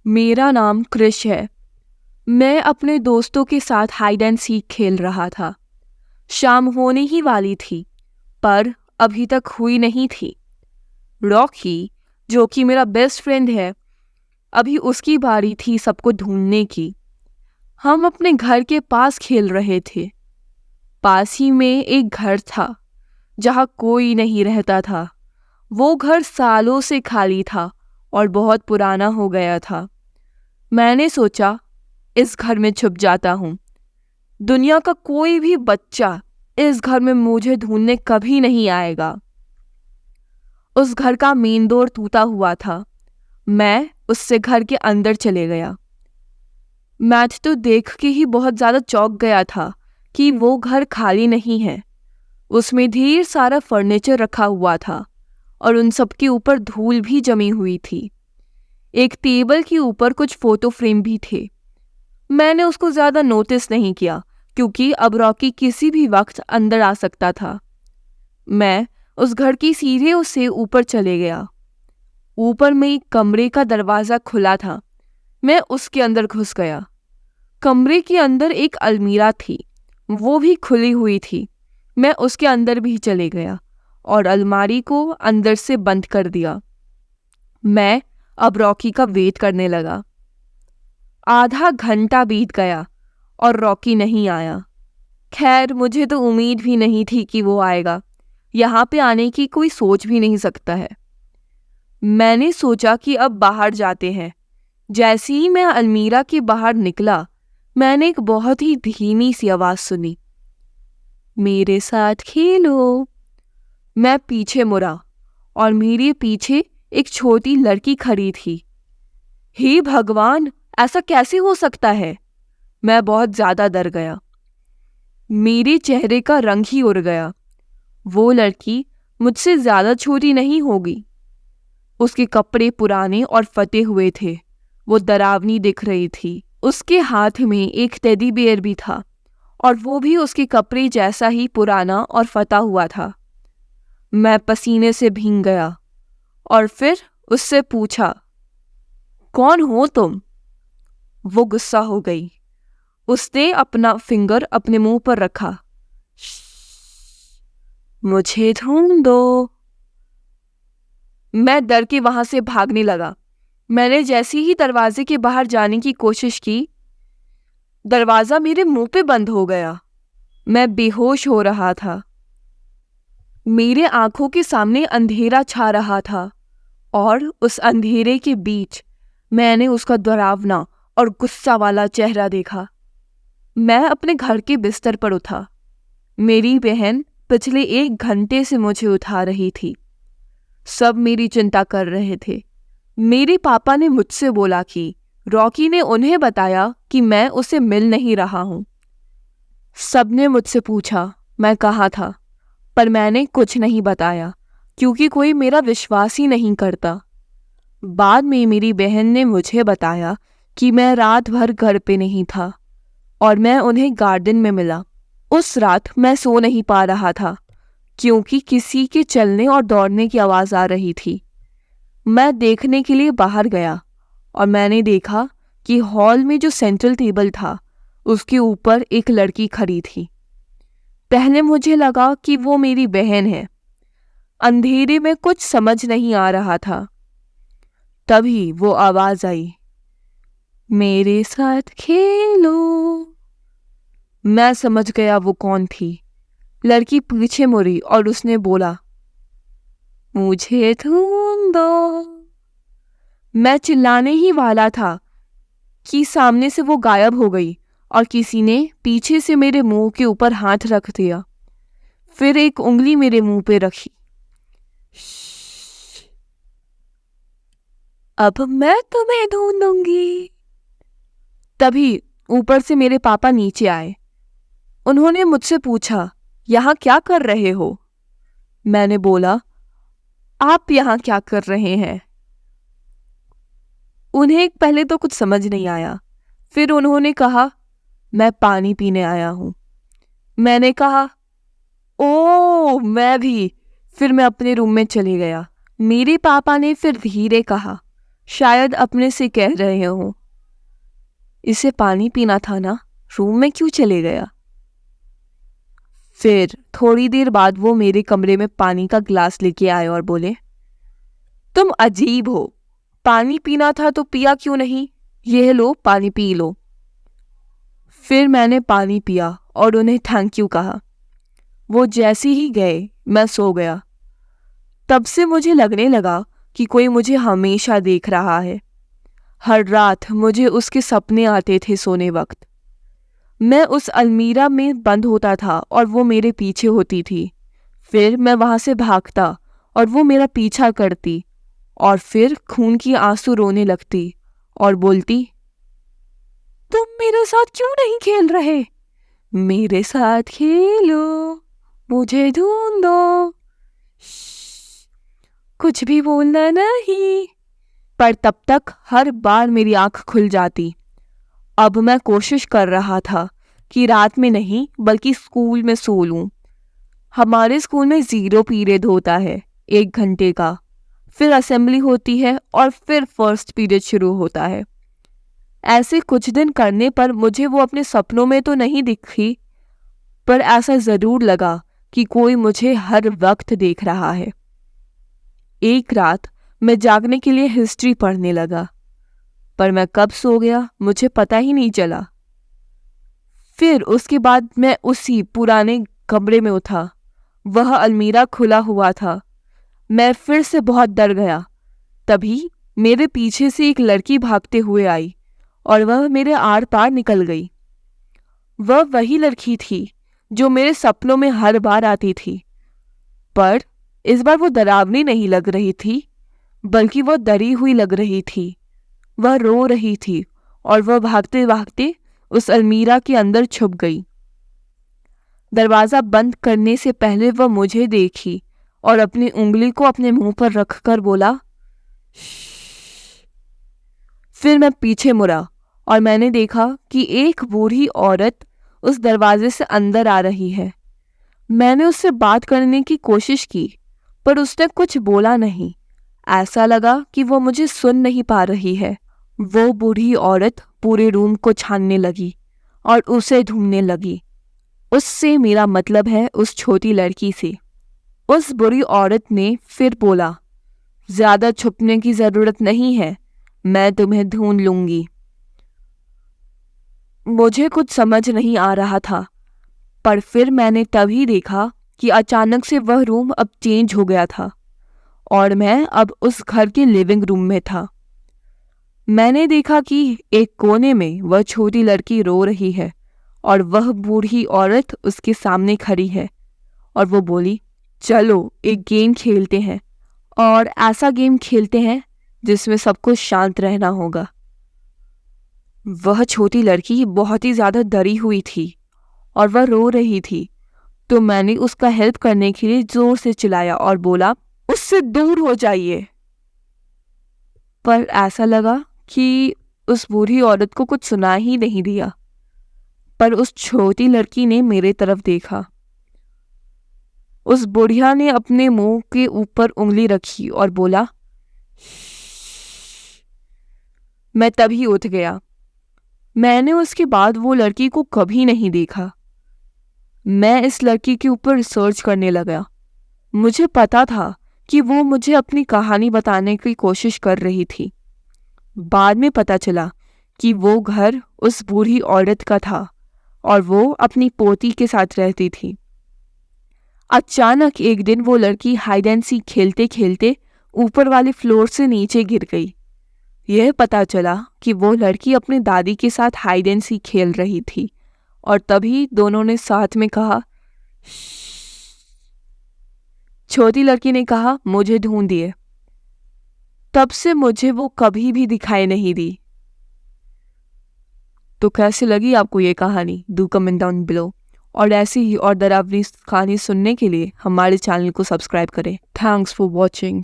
मेरा नाम क्रिश है। मैं अपने दोस्तों के साथ हाइड एंड सीक खेल रहा था। शाम होने ही वाली थी, पर अभी तक हुई नहीं थी। रॉकी, जो कि मेरा बेस्ट फ्रेंड है, अभी उसकी बारी थी सबको ढूंढने की। हम अपने घर के पास खेल रहे थे। पास ही में एक घर था जहाँ कोई नहीं रहता था। वो घर सालों से खाली था और बहुत पुराना हो गया था। मैंने सोचा इस घर में छुप जाता हूँ। दुनिया का कोई भी बच्चा इस घर में मुझे ढूंढने कभी नहीं आएगा। उस घर का मेन डोर टूटा हुआ था। मैं उससे घर के अंदर चले गया। मैच तो देख के ही बहुत ज़्यादा चौंक गया था कि वो घर खाली नहीं है। उसमें ढेर सारा फर्नीचर रखा हुआ था और उन सब के ऊपर धूल भी जमी हुई थी। एक टेबल के ऊपर कुछ फोटो फ्रेम भी थे। मैंने उसको ज़्यादा नोटिस नहीं किया क्योंकि अब रॉकी किसी भी वक्त अंदर आ सकता था। मैं उस घर की सीढ़ियों से ऊपर चले गया। ऊपर में एक कमरे का दरवाज़ा खुला था। मैं उसके अंदर घुस गया। कमरे के अंदर एक अलमीरा थी, वो भी खुली हुई थी। मैं उसके अंदर भी चले गया और अलमारी को अंदर से बंद कर दिया। मैं अब रॉकी का वेट करने लगा। आधा घंटा बीत गया और रॉकी नहीं आया। खैर, मुझे तो उम्मीद भी नहीं थी कि वो आएगा। यहाँ पे आने की कोई सोच भी नहीं सकता है। मैंने सोचा कि अब बाहर जाते हैं। जैसे ही मैं अलमीरा के बाहर निकला, मैंने एक बहुत ही धीमी सी आवाज़ सुनी, मेरे साथ खेलो। मैं पीछे मुड़ा और मेरे पीछे एक छोटी लड़की खड़ी थी। हे भगवान, ऐसा कैसे हो सकता है? मैं बहुत ज़्यादा डर गया। मेरे चेहरे का रंग ही उड़ गया। वो लड़की मुझसे ज़्यादा छोटी नहीं होगी। उसके कपड़े पुराने और फटे हुए थे। वो डरावनी दिख रही थी। उसके हाथ में एक टेडी बियर भी था और वो भी उसके कपड़े जैसा ही पुराना और फटा हुआ था। मैं पसीने से भीग गया और फिर उससे पूछा, कौन हो तुम? वो गुस्सा हो गई। उसने अपना फिंगर अपने मुंह पर रखा। मुझे ढूंढो। मैं डर के वहां से भागने लगा। मैंने जैसे ही दरवाजे के बाहर जाने की कोशिश की, दरवाजा मेरे मुंह पे बंद हो गया। मैं बेहोश हो रहा था। मेरे आंखों के सामने अंधेरा छा रहा था और उस अंधेरे के बीच मैंने उसका डरावना और गुस्सा वाला चेहरा देखा। मैं अपने घर के बिस्तर पर उठा। मेरी बहन पिछले 1 घंटे से मुझे उठा रही थी। सब मेरी चिंता कर रहे थे। मेरे पापा ने मुझसे बोला कि रॉकी ने उन्हें बताया कि मैं उसे मिल नहीं रहा हूँ। सबने मुझसे पूछा मैं कहाँ था, पर मैंने कुछ नहीं बताया क्योंकि कोई मेरा विश्वास ही नहीं करता। बाद में मेरी बहन ने मुझे बताया कि मैं रात भर घर पे नहीं था और मैं उन्हें गार्डन में मिला। उस रात मैं सो नहीं पा रहा था क्योंकि किसी के चलने और दौड़ने की आवाज़ आ रही थी। मैं देखने के लिए बाहर गया और मैंने देखा कि हॉल में जो सेंट्रल टेबल था उसके ऊपर एक लड़की खड़ी थी। पहले मुझे लगा कि वो मेरी बहन है। अंधेरे में कुछ समझ नहीं आ रहा था। तभी वो आवाज़ आई, मेरे साथ खेलो। मैं समझ गया वो कौन थी। लड़की पीछे मुड़ी और उसने बोला, मुझे ढूंढो। मैं चिल्लाने ही वाला था कि सामने से वो गायब हो गई और किसी ने पीछे से मेरे मुंह के ऊपर हाथ रख दिया, फिर एक उंगली मेरे मुंह पे रखी। अब मैं तुम्हें ढूंढूंगी। तभी ऊपर से मेरे पापा नीचे आए। उन्होंने मुझसे पूछा, यहाँ क्या कर रहे हो? मैंने बोला, आप यहाँ क्या कर रहे हैं? उन्हें पहले तो कुछ समझ नहीं आया। फिर उन्होंने कहा, मैं पानी पीने आया हूँ। मैंने कहा, ओह मैं भी। फिर मैं अपने रूम में चले गया। मेरे पापा ने फिर धीरे कहा, शायद अपने से कह रहे हो, इसे पानी पीना था ना, रूम में क्यों चले गया। फिर थोड़ी देर बाद वो मेरे कमरे में पानी का ग्लास लेके आए और बोले, तुम अजीब हो, पानी पीना था तो पिया क्यों नहीं, यह लो पानी पी लो। फिर मैंने पानी पिया और उन्हें थैंक यू कहा। वो जैसे ही गए मैं सो गया। तब से मुझे लगने लगा कि कोई मुझे हमेशा देख रहा है। हर रात मुझे उसके सपने आते थे सोने वक्त। मैं उस अलमीरा में बंद होता था और वो मेरे पीछे होती थी। फिर मैं वहां से भागता और वो मेरा पीछा करती और फिर खून की आंसू रोने लगती और बोलती, तुम मेरे साथ क्यों नहीं खेल रहे, मेरे साथ खेलो, मुझे ढूंढो, कुछ भी बोलना नहीं। पर तब तक हर बार मेरी आंख खुल जाती। अब मैं कोशिश कर रहा था कि रात में नहीं बल्कि स्कूल में सो लूं। हमारे स्कूल में 0 पीरियड होता है, 1 घंटे का, फिर असेंबली होती है और फिर फर्स्ट पीरियड शुरू होता है। ऐसे कुछ दिन करने पर मुझे वो अपने सपनों में तो नहीं दिखी, पर ऐसा जरूर लगा कि कोई मुझे हर वक्त देख रहा है। एक रात मैं जागने के लिए हिस्ट्री पढ़ने लगा, पर मैं कब सो गया मुझे पता ही नहीं चला। फिर उसके बाद मैं उसी पुराने कमरे में उठा। वह अलमीरा खुला हुआ था। मैं फिर से बहुत डर गया। तभी मेरे पीछे से एक लड़की भागते हुए आई और वह मेरे आर पार निकल गई। वह वही लड़की थी जो मेरे सपनों में हर बार आती थी, पर इस बार वो डरावनी नहीं लग रही थी, बल्कि वह डरी हुई लग रही थी। वह रो रही थी और वह भागते भागते उस अलमीरा के अंदर छुप गई। दरवाजा बंद करने से पहले वह मुझे देखी और अपनी उंगली को अपने मुंह पर रखकर बोला, श्श्श। फिर मैं पीछे मुड़ा और मैंने देखा कि एक बूढ़ी औरत उस दरवाजे से अंदर आ रही है। मैंने उससे बात करने की कोशिश की, पर उसने कुछ बोला नहीं। ऐसा लगा कि वो मुझे सुन नहीं पा रही है। वो बूढ़ी औरत पूरे रूम को छानने लगी और उसे ढूंढने लगी। उससे मेरा मतलब है उस छोटी लड़की से। उस बुरी औरत ने फिर बोला, ज्यादा छुपने की जरूरत नहीं है, मैं तुम्हें ढूंढ लूंगी। मुझे कुछ समझ नहीं आ रहा था, पर फिर मैंने तभी देखा कि अचानक से वह रूम अब चेंज हो गया था और मैं अब उस घर के लिविंग रूम में था। मैंने देखा कि एक कोने में वह छोटी लड़की रो रही है और वह बूढ़ी औरत उसके सामने खड़ी है और वो बोली, चलो एक गेम खेलते हैं, और ऐसा गेम खेलते हैं जिसमें सबको शांत रहना होगा। वह छोटी लड़की बहुत ही ज्यादा डरी हुई थी और वह रो रही थी, तो मैंने उसका हेल्प करने के लिए जोर से चिल्लाया और बोला, उससे दूर हो जाइए। पर ऐसा लगा कि उस बूढ़ी औरत को कुछ सुना ही नहीं दिया, पर उस छोटी लड़की ने मेरे तरफ देखा। उस बुढ़िया ने अपने मुंह के ऊपर उंगली रखी और बोला, श्श्श। मैं तभी उठ गया। मैंने उसके बाद वो लड़की को कभी नहीं देखा। मैं इस लड़की के ऊपर रिसर्च करने लगा। मुझे पता था कि वो मुझे अपनी कहानी बताने की कोशिश कर रही थी। बाद में पता चला कि वो घर उस बूढ़ी औरत का था और वो अपनी पोती के साथ रहती थी। अचानक एक दिन वो लड़की हाइड एंड सीक खेलते खेलते ऊपर वाले फ्लोर से नीचे गिर गई। यह पता चला कि वो लड़की अपनी दादी के साथ हाइड एंड सीक खेल रही थी और तभी दोनों ने साथ में कहा, छोटी लड़की ने कहा, मुझे ढूंढिए। तब से मुझे वो कभी भी दिखाई नहीं दी। तो कैसी लगी आपको ये कहानी? Do comment down below. और ऐसी ही और डरावनी कहानी सुनने के लिए हमारे चैनल को सब्सक्राइब करें। Thanks for watching.